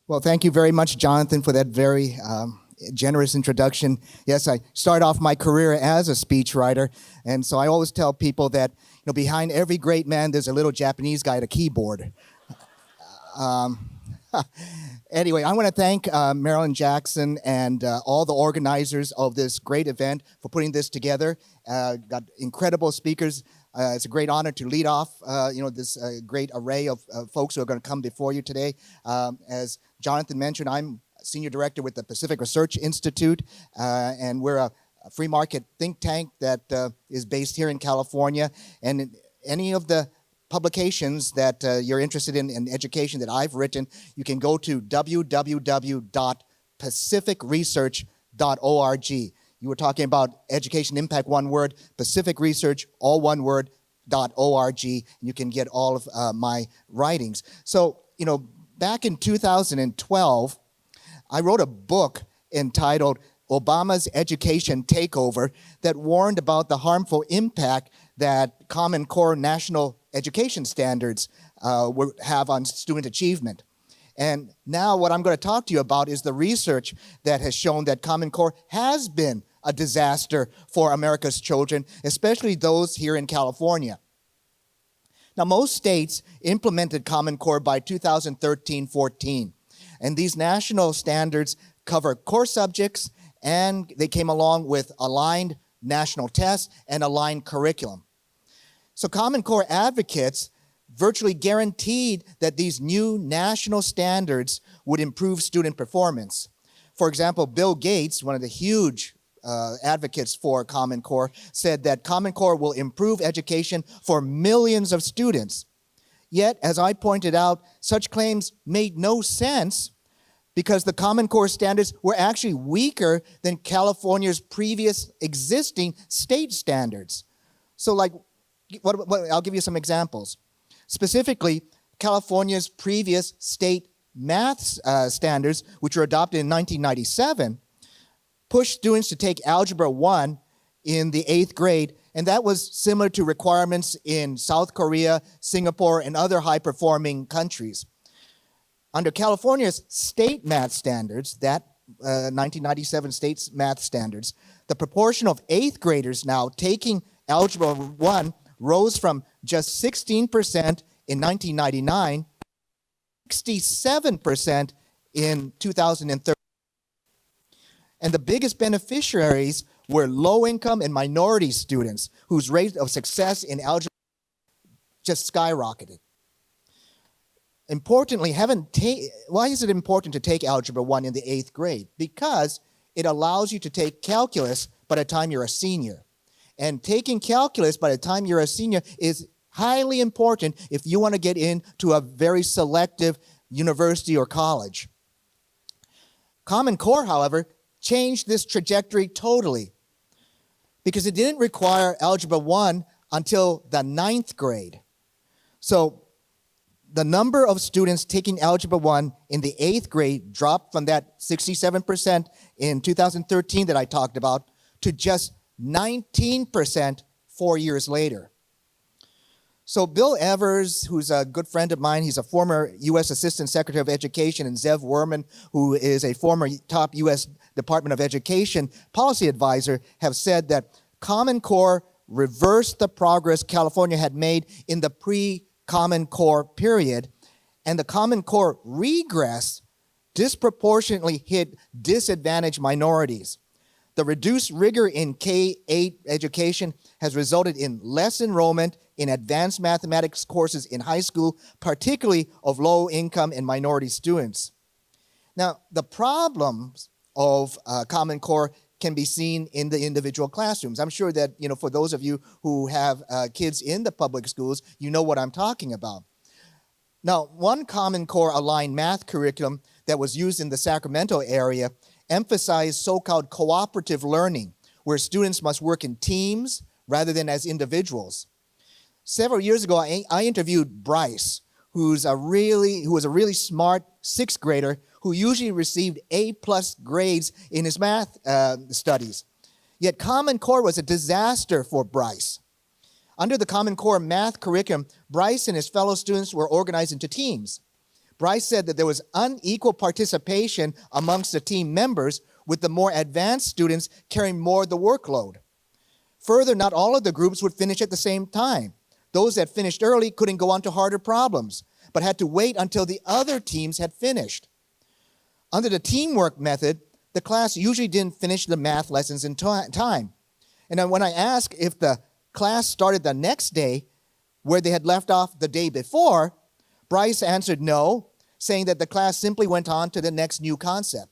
Well, thank you very much, Jonathan, for that very generous introduction. Yes, I started off my career as a speechwriter, and so I always tell people that behind every great man, there's a little Japanese guy at a keyboard. Anyway, I want to thank Marilyn Jackson and all the organizers of this great event for putting this together. Got incredible speakers. It's a great honor to lead off, this great array of folks who are going to come before you today. As Jonathan mentioned, I'm Senior Director with the Pacific Research Institute, and we're a free market think tank that is based here in California. And any of the publications that you're interested in education that I've written, you can go to www.pacificresearch.org. You were talking about education impact, one word, Pacific Research, all one word, .org, and you can get all of my writings. So, back in 2012, I wrote a book entitled Obama's Education Takeover that warned about the harmful impact that Common Core national education standards have on student achievement. And now what I'm going to talk to you about is the research that has shown that Common Core has been a disaster for America's children, especially those here in California. Now, most states implemented Common Core by 2013-14, and these national standards cover core subjects, and they came along with aligned national tests and aligned curriculum. So Common Core advocates virtually guaranteed that these new national standards would improve student performance. For example, Bill Gates, one of the huge advocates for Common Core, said that Common Core will improve education for millions of students. Yet, as I pointed out, such claims made no sense because the Common Core standards were actually weaker than California's previous existing state standards. So I'll give you some examples. Specifically, California's previous state math standards, which were adopted in 1997, pushed students to take Algebra 1 in the 8th grade, and that was similar to requirements in South Korea, Singapore, and other high-performing countries. Under California's state math standards, that 1997 state math standards, the proportion of 8th graders now taking Algebra 1 rose from just 16% in 1999, 67% in 2013. And the biggest beneficiaries were low-income and minority students whose rate of success in algebra just skyrocketed. Importantly, why is it important to take Algebra 1 in the 8th grade? Because it allows you to take calculus by the time you're a senior. And taking calculus by the time you're a senior is highly important if you want to get into a very selective university or college. Common Core, however, changed this trajectory totally because it didn't require Algebra 1 until the 9th grade. So the number of students taking Algebra 1 in the 8th grade dropped from that 67% in 2013 that I talked about to just 19% 4 years later. So Bill Evers, who's a good friend of mine, he's a former U.S. Assistant Secretary of Education, and Zev Werman, who is a former top U.S. Department of Education policy advisor, have said that Common Core reversed the progress California had made in the pre-Common Core period, and the Common Core regress disproportionately hit disadvantaged minorities. The reduced rigor in K-8 education has resulted in less enrollment in advanced mathematics courses in high school, particularly of low-income and minority students. Now, the problems of Common Core can be seen in the individual classrooms. I'm sure that, for those of you who have kids in the public schools, you know what I'm talking about. Now, one Common Core aligned math curriculum that was used in the Sacramento area emphasized so-called cooperative learning, where students must work in teams rather than as individuals. Several years ago, I interviewed Bryce, who was a really smart 6th grader who usually received A+ grades in his math studies. Yet Common Core was a disaster for Bryce. Under the Common Core math curriculum, Bryce and his fellow students were organized into teams. Bryce said that there was unequal participation amongst the team members, with the more advanced students carrying more of the workload. Further, not all of the groups would finish at the same time. Those that finished early couldn't go on to harder problems, but had to wait until the other teams had finished. Under the teamwork method, the class usually didn't finish the math lessons in time. And then when I asked if the class started the next day where they had left off the day before, Bryce answered no, saying that the class simply went on to the next new concept.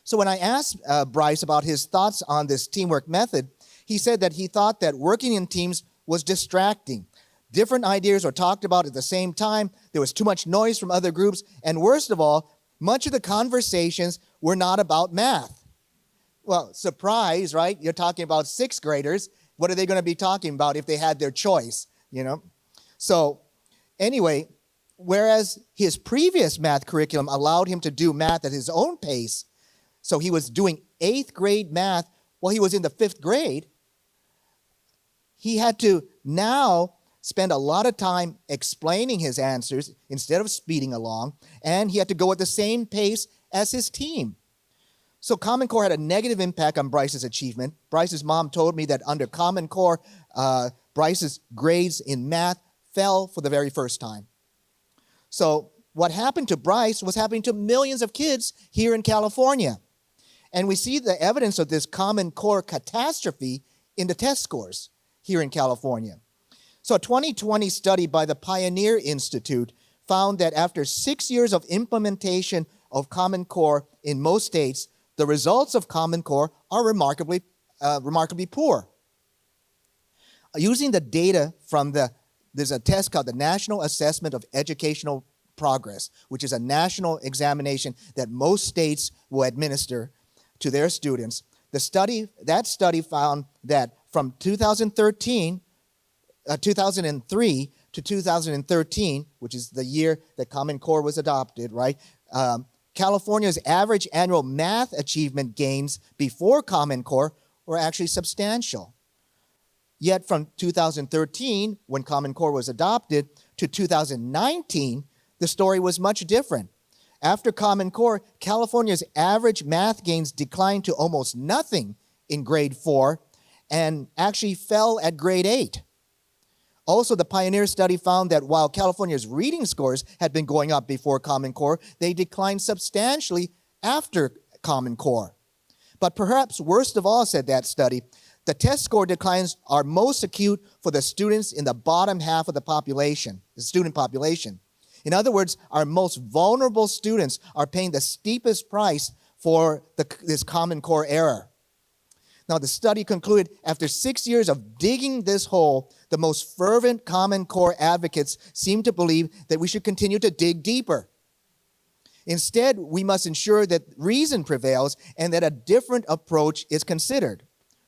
So when I asked Bryce about his thoughts on this teamwork method, he said that he thought that working in teams was distracting. Different ideas were talked about at the same time. There was too much noise from other groups. And worst of all, much of the conversations were not about math. Well, surprise, right? You're talking about sixth graders. What are they going to be talking about if they had their choice, So anyway, whereas his previous math curriculum allowed him to do math at his own pace, so he was doing 8th grade math while he was in the 5th grade, he had to now spend a lot of time explaining his answers instead of speeding along, and he had to go at the same pace as his team. So Common Core had a negative impact on Bryce's achievement. Bryce's mom told me that under Common Core, Bryce's grades in math fell for the very first time. So what happened to Bryce was happening to millions of kids here in California. And we see the evidence of this Common Core catastrophe in the test scores here in California. So a 2020 study by the Pioneer Institute found that after 6 years of implementation of Common Core in most states, the results of Common Core are remarkably poor. Using the data from there's a test called the National Assessment of Educational Progress, which is a national examination that most states will administer to their students. That study found that from 2003 to 2013, which is the year that Common Core was adopted, right? California's average annual math achievement gains before Common Core were actually substantial. Yet from 2013, when Common Core was adopted, to 2019, the story was much different. After Common Core, California's average math gains declined to almost nothing in grade 4 and actually fell at grade 8. Also, the Pioneer study found that while California's reading scores had been going up before Common Core, they declined substantially after Common Core. But perhaps worst of all, said that study, the test score declines are most acute for the students in the bottom half of the population, the student population. In other words, our most vulnerable students are paying the steepest price for this Common Core error. Now, the study concluded after 6 years of digging this hole, the most fervent Common Core advocates seem to believe that we should continue to dig deeper. Instead, we must ensure that reason prevails and that a different approach is considered.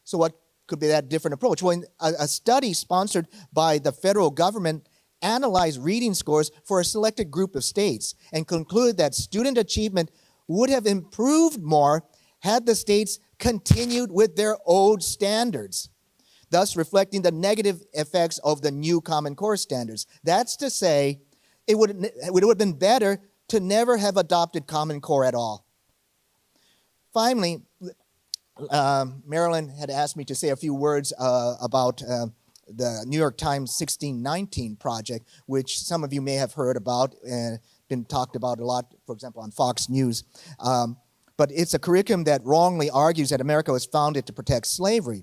So what could be that different approach? Well, a study sponsored by the federal government analyzed reading scores for a selected group of states and concluded that student achievement would have improved more had the states continued with their old standards, thus reflecting the negative effects of the new Common Core standards. That's to say, it would have been better to never have adopted Common Core at all. Finally, Marilyn had asked me to say a few words about the New York Times 1619 project, which some of you may have heard about and been talked about a lot, for example, on Fox News. But it's a curriculum that wrongly argues that America was founded to protect slavery.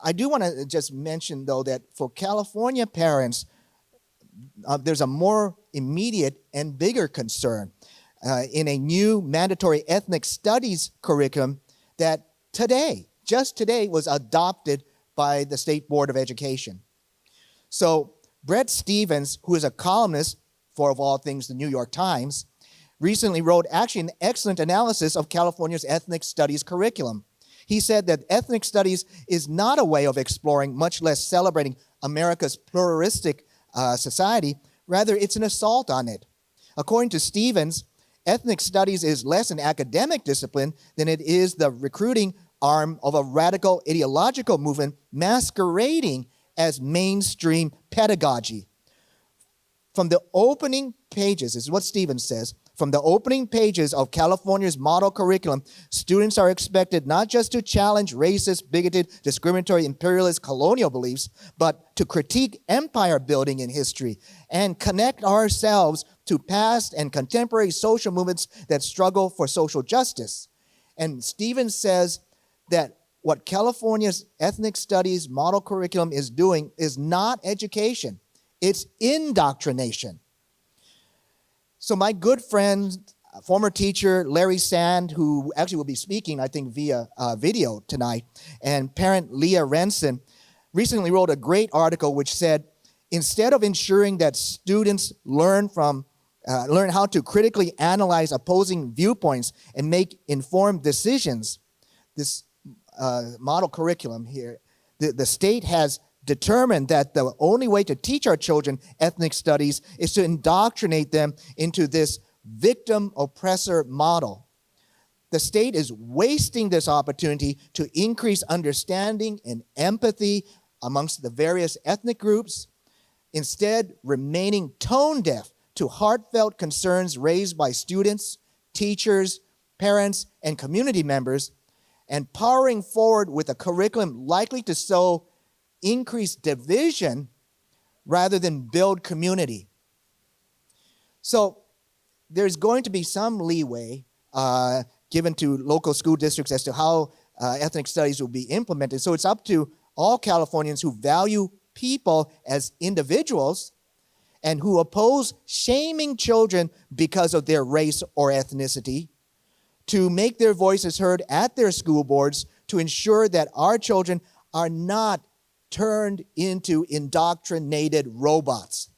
I do want to just mention, though, that for California parents, there's a more immediate and bigger concern in a new mandatory ethnic studies curriculum that just today, was adopted by the State Board of Education. So Brett Stevens, who is a columnist for, of all things, the New York Times, recently wrote actually an excellent analysis of California's ethnic studies curriculum. He said that ethnic studies is not a way of exploring, much less celebrating, America's pluralistic society. Rather, it's an assault on it. According to Stevens, ethnic studies is less an academic discipline than it is the recruiting arm of a radical ideological movement masquerading as mainstream pedagogy. From the opening pages, this is what Stevens says, from the opening pages of California's model curriculum, students are expected not just to challenge racist, bigoted, discriminatory, imperialist, colonial beliefs, but to critique empire building in history and connect ourselves to past and contemporary social movements that struggle for social justice. And Stevens says that what California's ethnic studies model curriculum is doing is not education. It's indoctrination. So my good friend, former teacher Larry Sand, who actually will be speaking, I think, via video tonight, and parent Leah Renson, recently wrote a great article which said, instead of ensuring that students learn how to critically analyze opposing viewpoints and make informed decisions, this model curriculum here, the state has determined that the only way to teach our children ethnic studies is to indoctrinate them into this victim-oppressor model. The state is wasting this opportunity to increase understanding and empathy amongst the various ethnic groups, instead remaining tone-deaf to heartfelt concerns raised by students, teachers, parents, and community members, and powering forward with a curriculum likely to sow increased division rather than build community. So there's going to be some leeway given to local school districts as to how ethnic studies will be implemented. So it's up to all Californians who value people as individuals and who oppose shaming children because of their race or ethnicity to make their voices heard at their school boards to ensure that our children are not turned into indoctrinated robots.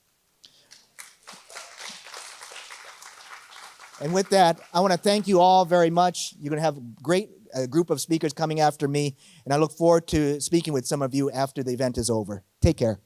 And with that, I want to thank you all very much. You're going to have a great group of speakers coming after me, and I look forward to speaking with some of you after the event is over. Take care.